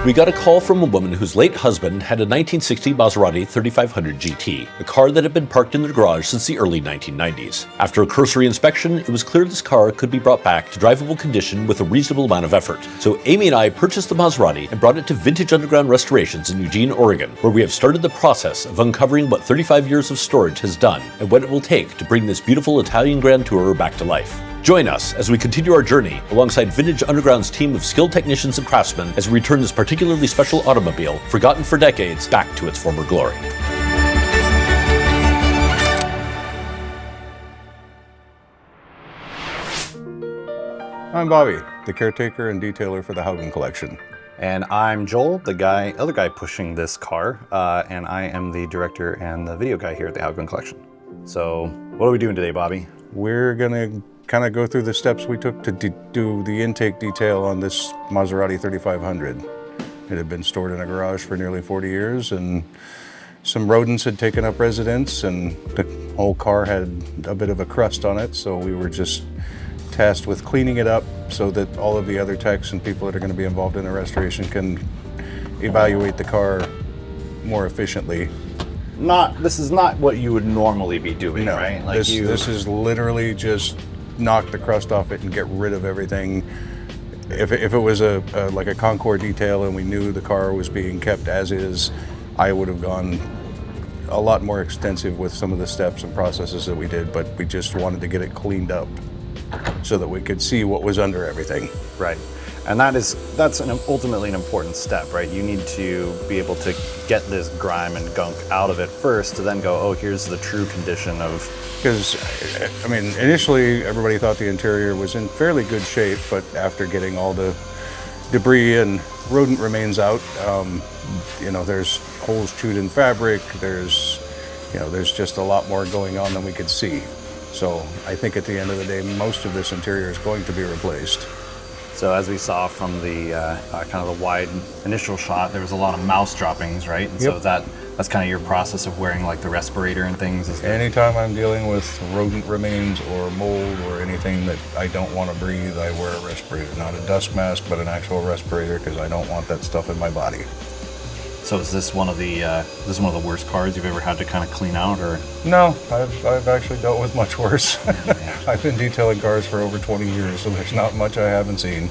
We got a call from a woman whose late husband had a 1960 Maserati 3500 GT, a car that had been parked in their garage since the early 1990s. After a cursory inspection, it was clear this car could be brought back to drivable condition with a reasonable amount of effort. So Amy and I purchased the Maserati and brought it to Vintage Underground Restorations in Eugene, Oregon, where we have started the process of uncovering what 35 years of storage has done and what it will take to bring this beautiful Italian Grand Tourer back to life. Join us as we continue our journey alongside Vintage Underground's team of skilled technicians and craftsmen as we return this particularly special automobile, forgotten for decades, back to its former glory. I'm Bobby, the caretaker and detailer for the Haugland Collection. And I'm Joel, the other guy pushing this car, and I am the director and the video guy here at the Haugland Collection. So, what are we doing today, Bobby? We're gonna kind of go through the steps we took to do the intake detail on this Maserati 3500. It had been stored in a garage for nearly 40 years, and some rodents had taken up residence, and the whole car had a bit of a crust on it, so we were just tasked with cleaning it up so that all of the other techs and people that are going to be involved in the restoration can evaluate the car more efficiently. This is not what you would normally be doing, no, right? This is literally just knock the crust off it and get rid of everything. If it was like a Concord detail and we knew the car was being kept as is, I would have gone a lot more extensive with some of the steps and processes that we did, but we just wanted to get it cleaned up so that we could see what was under everything. Right. And that's ultimately an important step, right? You need to be able to get this grime and gunk out of it first to then go, oh, here's the true condition of... Because, I mean, initially everybody thought the interior was in fairly good shape, but after getting all the debris and rodent remains out, there's holes chewed in fabric, there's just a lot more going on than we could see. So I think at the end of the day, most of this interior is going to be replaced. So as we saw from the kind of the wide initial shot, there was a lot of mouse droppings, right? And yep. So that's kind of your process of wearing like the respirator and things. Anytime I'm dealing with rodent remains or mold or anything that I don't want to breathe, I wear a respirator. Not a dust mask, but an actual respirator, because I don't want that stuff in my body. So is this one of the worst cars you've ever had to kind of clean out, or? No, I've actually dealt with much worse. I've been detailing cars for over 20 years, so there's not much I haven't seen.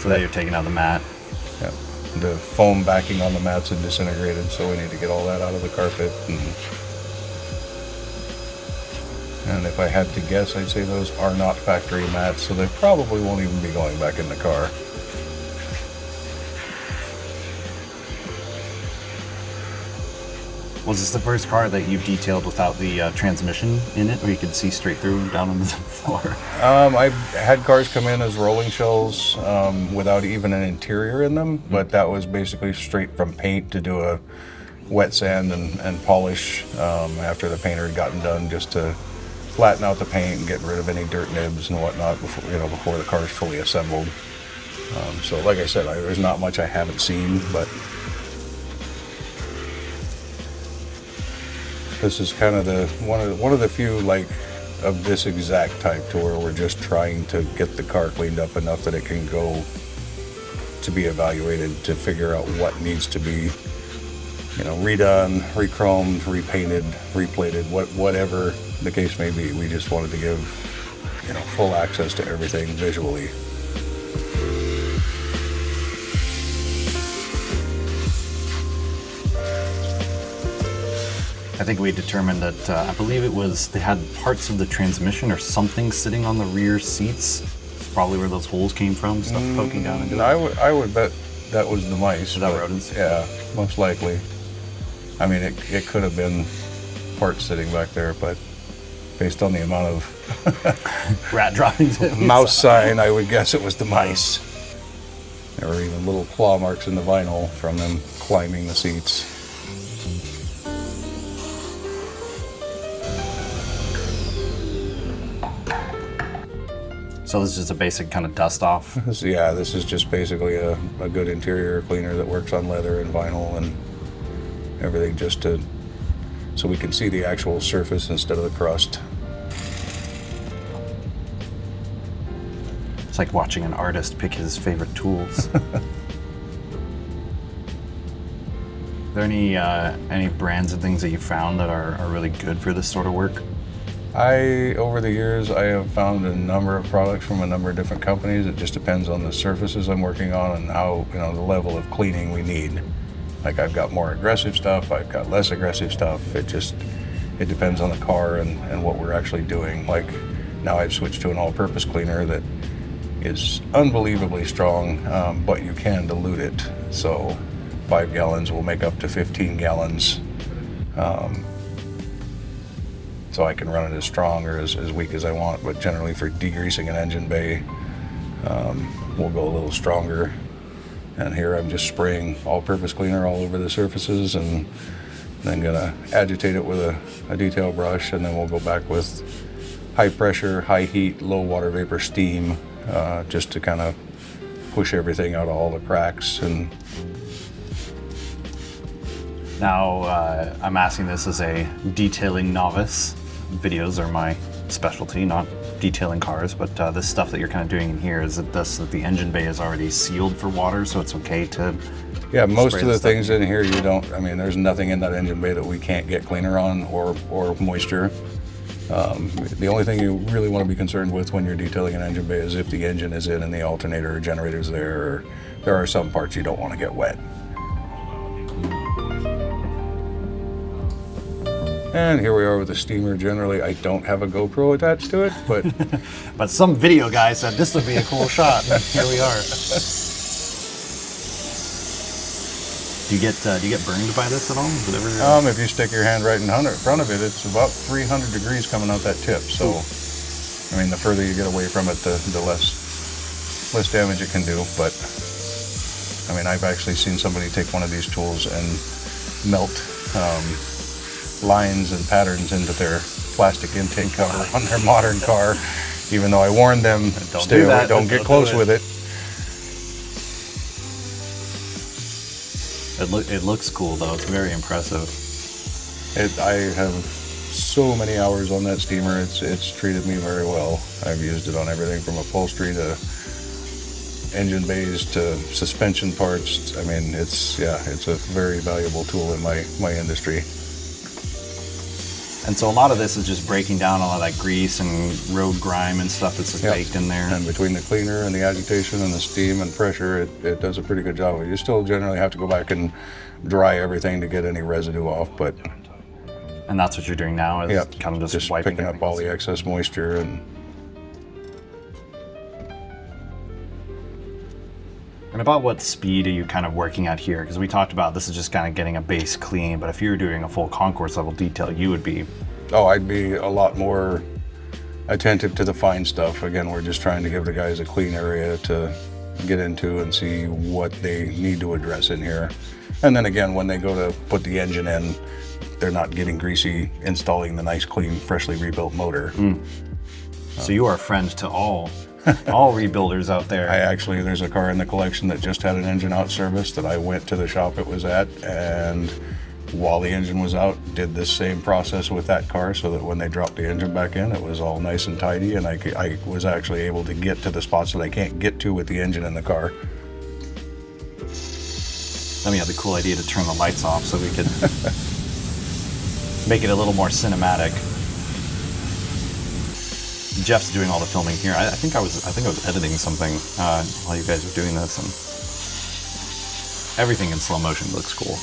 So that you're taking out the mat. Yeah, the foam backing on the mats had disintegrated, so we need to get all that out of the carpet. And if I had to guess, I'd say those are not factory mats, so they probably won't even be going back in the car. Was this the first car that you've detailed without the transmission in it, where you could see straight through down on the floor? I've had cars come in as rolling shells without even an interior in them, but that was basically straight from paint to do a wet sand and polish after the painter had gotten done, just to flatten out the paint and get rid of any dirt nibs and whatnot before the car is fully assembled. So like I said, there's not much I haven't seen, but this is kind of one of the few of this exact type to where we're just trying to get the car cleaned up enough that it can go to be evaluated, to figure out what needs to be, redone, re-chromed, repainted, replated, whatever the case may be. We just wanted to give, full access to everything visually. I think we determined that, I believe they had parts of the transmission or something sitting on the rear seats. Probably where those holes came from, stuff poking down into it. I would bet that was the mice. Is that rodents? Yeah, most likely. I mean, it could have been parts sitting back there, but based on the amount of rat droppings, mouse sign, I would guess it was the mice. There were even little claw marks in the vinyl from them climbing the seats. So this is just a basic kind of dust off? This is just basically a good interior cleaner that works on leather and vinyl and everything, just so we can see the actual surface instead of the crust. It's like watching an artist pick his favorite tools. Are there any brands and things that you found that are really good for this sort of work? Over the years, I have found a number of products from a number of different companies. It just depends on the surfaces I'm working on and how, the level of cleaning we need. Like, I've got more aggressive stuff, I've got less aggressive stuff. It depends on the car and what we're actually doing. Like, now I've switched to an all-purpose cleaner that is unbelievably strong, but you can dilute it. So 5 gallons will make up to 15 gallons. So I can run it as strong or as weak as I want, but generally for degreasing an engine bay, we'll go a little stronger. And here I'm just spraying all-purpose cleaner all over the surfaces and then gonna agitate it with a detail brush, and then we'll go back with high pressure, high heat, low water vapor steam, just to kind of push everything out of all the cracks. And now, I'm asking this as a detailing novice. Videos are my specialty, not detailing cars, but this stuff that you're kind of doing in here, is it thus that the engine bay is already sealed for water, so it's okay to... Yeah, most of the things in here there's nothing in that engine bay that we can't get cleaner on or moisture. The only thing you really want to be concerned with when you're detailing an engine bay is if the engine is in and the alternator or generator's there, or there are some parts you don't want to get wet. And here we are with the steamer. Generally, I don't have a GoPro attached to it, but... But some video guy said this would be a cool shot, and here we are. Do you get burned by this at all? If you stick your hand right in front of it, it's about 300 degrees coming out that tip. So, the further you get away from it, the less damage it can do. But, I've actually seen somebody take one of these tools and melt lines and patterns into their plastic intake cover on their modern car, even though I warned them, stay away, don't get close with it. It looks cool though, it's very impressive. I have so many hours on that steamer, it's treated me very well. I've used it on everything from upholstery to engine bays to suspension parts. It's a very valuable tool in my industry. And so a lot of this is just breaking down all of that grease and road grime and stuff that's just baked in there. And between the cleaner and the agitation and the steam and pressure, it does a pretty good job. You still generally have to go back and dry everything to get any residue off, but... And that's what you're doing now, is kind of just wiping picking up all the excess moisture. And about what speed are you kind of working at here? Because we talked about this is just kind of getting a base clean, but if you were doing a full concourse level detail, you would be... Oh, I'd be a lot more attentive to the fine stuff. Again, we're just trying to give the guys a clean area to get into and see what they need to address in here. And then again, when they go to put the engine in, they're not getting greasy installing the nice, clean, freshly rebuilt motor. So you are a friend to all rebuilders out there. There's a car in the collection that just had an engine out service that I went to the shop it was at, and while the engine was out, did this same process with that car so that when they dropped the engine back in, it was all nice and tidy, and I was actually able to get to the spots that I can't get to with the engine in the car. Then we had the cool idea to turn the lights off so we could make it a little more cinematic. Jeff's doing all the filming here. I think I was editing something while you guys were doing this, and everything in slow motion looks cool.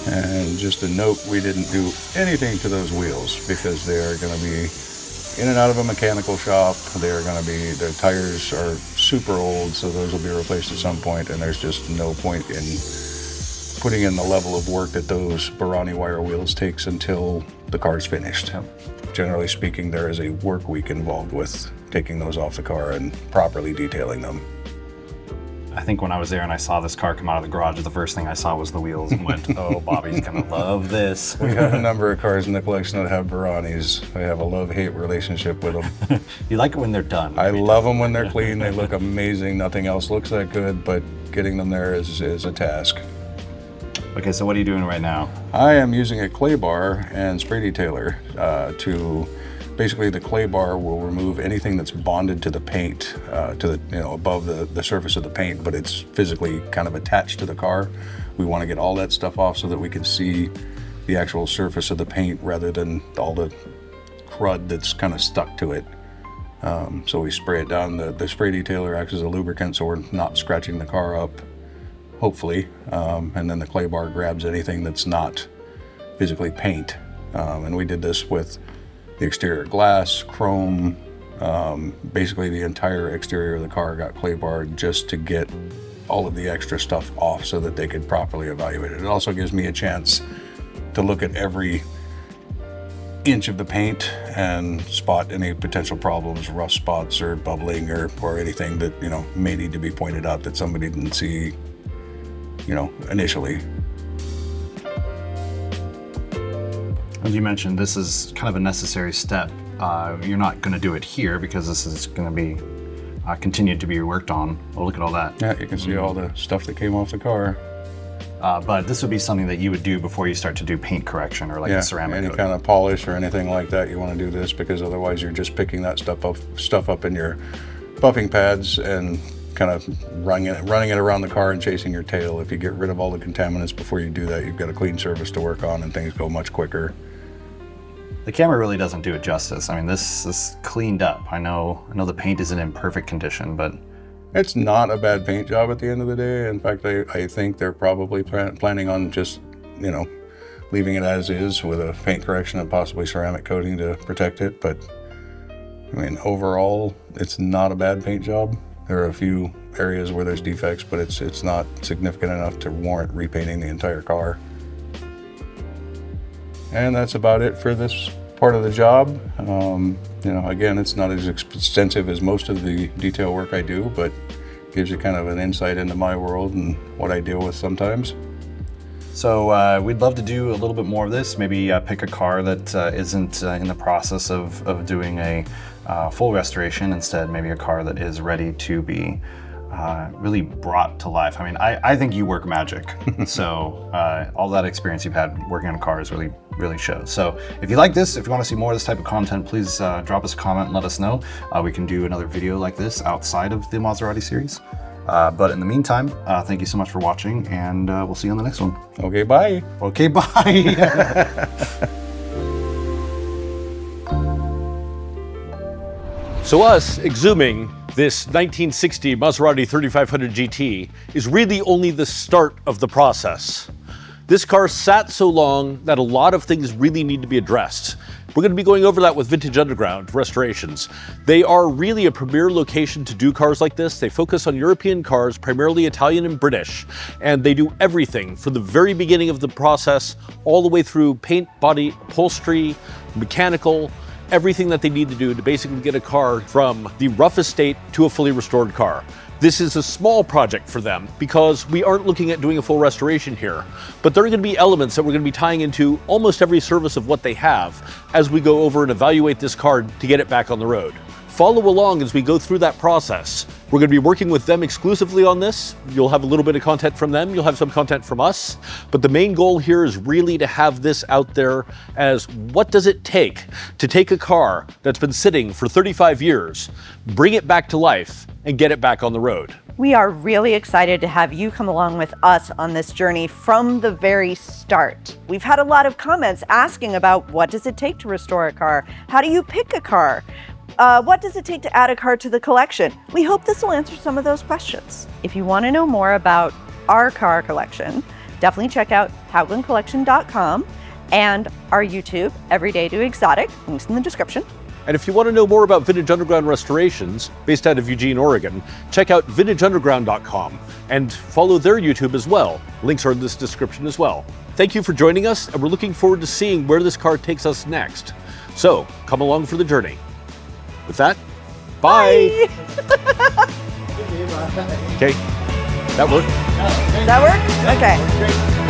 And just a note, we didn't do anything to those wheels because they are going to be in and out of a mechanical shop. The tires are super old, so those will be replaced at some point, and there's just no point in putting in the level of work that those Barani wire wheels takes until the car's finished. Generally speaking, there is a work week involved with taking those off the car and properly detailing them. I think when I was there and I saw this car come out of the garage, the first thing I saw was the wheels and went, oh, Bobby's gonna love this. We have a number of cars in the collection that have Baranis. I have a love-hate relationship with them. You like it when they're done. I love them when they're clean. They look amazing. Nothing else looks that good, but getting them there is a task. Okay, so what are you doing right now? I am using a clay bar and spray detailer to basically, the clay bar will remove anything that's bonded to the paint, to the, you know, above the surface of the paint, but it's physically kind of attached to the car. We want to get all that stuff off so that we can see the actual surface of the paint rather than all the crud that's kind of stuck to it. So we spray it down. The spray detailer acts as a lubricant, so we're not scratching the car up, hopefully. And then the clay bar grabs anything that's not physically paint. And we did this with the exterior glass, chrome, basically the entire exterior of the car got clay barred just to get all of the extra stuff off so that they could properly evaluate it. It also gives me a chance to look at every inch of the paint and spot any potential problems, rough spots or bubbling or anything that, you know, may need to be pointed out that somebody didn't see, you know, initially. As you mentioned, this is kind of a necessary step. You're not going to do it here because this is going to be continued to be worked on. Oh, look at all that. Yeah, you can see all the stuff that came off the car. But this would be something that you would do before you start to do paint correction or like a ceramic any coating. kind of polish or anything like that. You want to do this because otherwise you're just picking that stuff up in your buffing pads and kind of running it around the car and chasing your tail. If you get rid of all the contaminants before you do that, you've got a clean surface to work on and things go much quicker. The camera really doesn't do it justice. I mean, this is cleaned up. I know the paint isn't in perfect condition, but it's not a bad paint job at the end of the day. In fact, I think they're probably planning on just, you know, leaving it as is with a paint correction and possibly ceramic coating to protect it. But I mean, overall, it's not a bad paint job. There are a few areas where there's defects, but it's not significant enough to warrant repainting the entire car. And that's about it for this part of the job. You know, again, it's not as extensive as most of the detail work I do, but gives you kind of an insight into my world and what I deal with sometimes. So we'd love to do a little bit more of this. Maybe pick a car that isn't in the process of doing a full restoration. Instead, maybe a car that is ready to be really brought to life. I mean, I think you work magic. So all that experience you've had working on cars really shows. So if you like this, if you want to see more of this type of content, please drop us a comment and let us know. We can do another video like this outside of the Maserati series. But in the meantime, thank you so much for watching, and we'll see you on the next one. Okay, bye. Okay, bye. So us exhuming this 1960 Maserati 3500 GT is really only the start of the process. This car sat so long that a lot of things really need to be addressed. We're going to be going over that with Vintage Underground Restorations. They are really a premier location to do cars like this. They focus on European cars, primarily Italian and British, and they do everything from the very beginning of the process all the way through paint, body, upholstery, mechanical, everything that they need to do to basically get a car from the roughest state to a fully restored car. This is a small project for them because we aren't looking at doing a full restoration here, but there are going to be elements that we're going to be tying into almost every service of what they have as we go over and evaluate this car to get it back on the road. Follow along as we go through that process. We're going to be working with them exclusively on this. You'll have a little bit of content from them, you'll have some content from us, but the main goal here is really to have this out there as what does it take to take a car that's been sitting for 35 years, bring it back to life, and get it back on the road. We are really excited to have you come along with us on this journey from the very start. We've had a lot of comments asking about what does it take to restore a car? How do you pick a car? What does it take to add a car to the collection? We hope this will answer some of those questions. If you want to know more about our car collection, definitely check out HauglandCollection.com and our YouTube, Everyday to Exotic, links in the description. And if you want to know more about Vintage Underground Restorations, based out of Eugene, Oregon, check out VintageUnderground.com and follow their YouTube as well. Links are in this description as well. Thank you for joining us, and we're looking forward to seeing where this car takes us next. So, come along for the journey. With that, bye! Okay, that worked? Does that work? Okay.